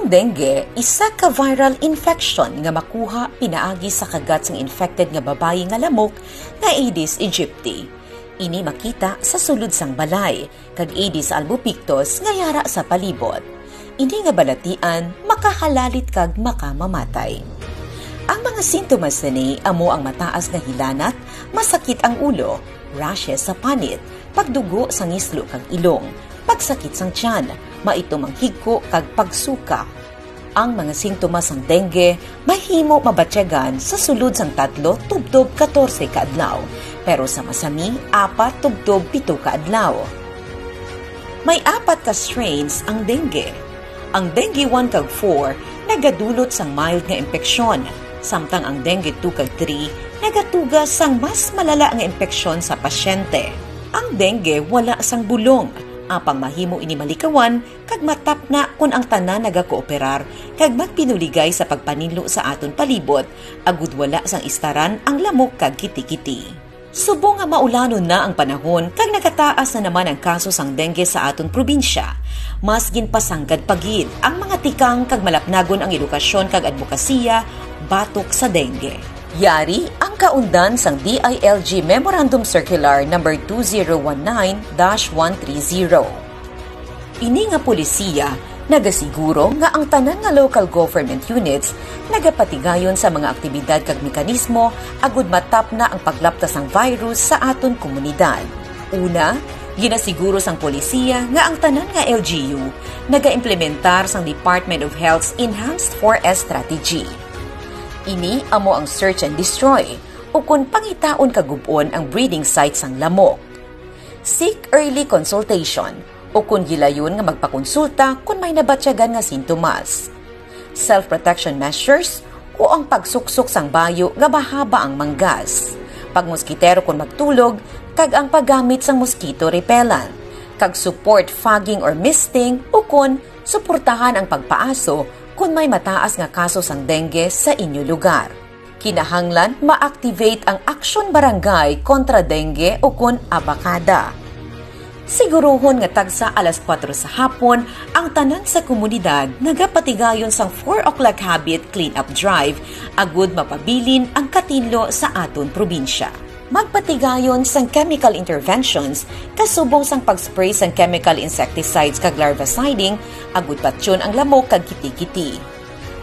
Ang dengue isa ka viral infection nga makuha pinaagi sa kagat sang infected nga babayi nga lamok nga Aedes aegypti. Ini makita sa sulod sang balay kag Aedes albopictus nga yara sa palibot. Ini nga balatian makahalalit kag makamamatay. Ang mga sintomas ni amo ang mataas nga hilanat, masakit ang ulo, rashes sa panit, pagdugo sa ngislo kag ilong, pagsakit sang tiyan, maito manghigko kag pagsuka. Ang mga sintomas ng dengue mahimo mabatyagan sa sulod sang 3 tubtob 14 ka adlaw, pero sa masami 4 tubtob 7 ka adlaw. May 4 ka strains ang dengue. Ang dengue 1 kag 4 nagadulot sang mild nga impeksyon, samtang ang dengue 2 kag 3 nagatugas sang mas malala nga impeksyon sa pasyente. Ang dengue wala sang bulong, apang mahimo ini malikawan kag matapna kun ang tanan nagakooperar kag magpinuligay sa pagpaninlo sa aton palibot agud wala sang istaran ang lamok kag kiti-kiti. Subong nga maulanon na ang panahon kag nagataas na naman ang kaso sang dengue sa aton probinsya. Mas ginpasanggad pagid ang mga tikang kag malapnagon ang edukasyon kag advokasya batok sa dengue. Yari ang kaundan sang DILG Memorandum Circular No. 2019-130. Ini nga polisiya nagasiguro nga ang tanan nga local government units nagapatigayon sa mga aktibidad kag mekanismo agud matapna ang paglaptas ng virus sa aton komunidad. Una, ginasiguro sang polisiya nga ang tanan nga LGU nagaimplementar sang Department of Health's Enhanced 4S Strategy. Ini amo ang search and destroy o kung pangitaon kagubon ang breeding sites sang lamok. Seek early consultation o kung gilayon nga magpakonsulta kung may nabatyagan nga sintomas. Self-protection measures o ang pagsuksok sang bayo nga bahaba ang manggas. Pagmoskitero kung magtulog kag ang paggamit sang mosquito repellent. Kag support fogging or misting o kung suportahan ang pagpaaso kung may mataas nga kaso sang dengue sa inyo lugar. Kinahanglan ma-activate ang Aksyon Barangay kontra dengue o kung abakada. Siguruhon nga tagsa alas 4 sa hapon ang tanan sa komunidad nagapatigayon sang 4 o'clock habit clean-up drive agud mapabilin ang katinlo sa aton probinsya. Magpatigayon sang chemical interventions kasubong sang pag-spray sang chemical insecticides kag larviciding agud patyon ang lamok kag kiti-kiti.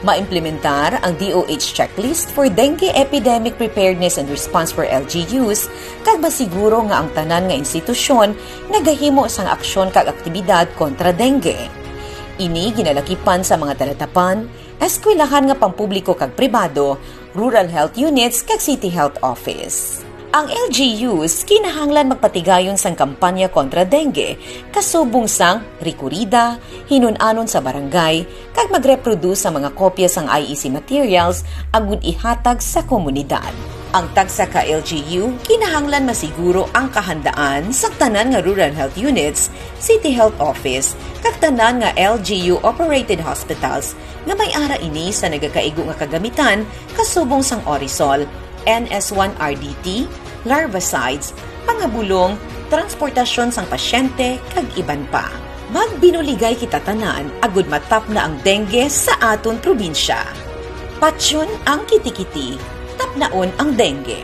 Maimplementar ang DOH checklist for dengue epidemic preparedness and response for LGUs kag masiguro nga ang tanan nga institusyon nagahimo sang aksyon kag aktibidad kontra dengue. Ini ginalakipan sa mga talatapan, eskwelahan nga pampubliko kag pribado, rural health units kag city health office. Ang LGUs kinahanglan magpatigayon sang kampanya kontra dengue, kasubong sang rekurida, hinunanon sa barangay, kag magreproduce sa mga kopya sang IEC materials agud ihatag sa komunidad. Ang tagsa ka LGU kinahanglan masiguro ang kahandaan sa tanan nga rural health units, city health office, kag tanan nga LGU operated hospitals nga may ara ini sa nagakaigo nga kagamitan kasubong sang Orisol, NS1-RDT, larvicides, pangabulong, transportasyon sang pasyente, kag iban pa. Magbinuligay kita tanan, agud matap na ang dengue sa aton probinsya. Patsyon ang kiti-kiti, tapnaon ang dengue.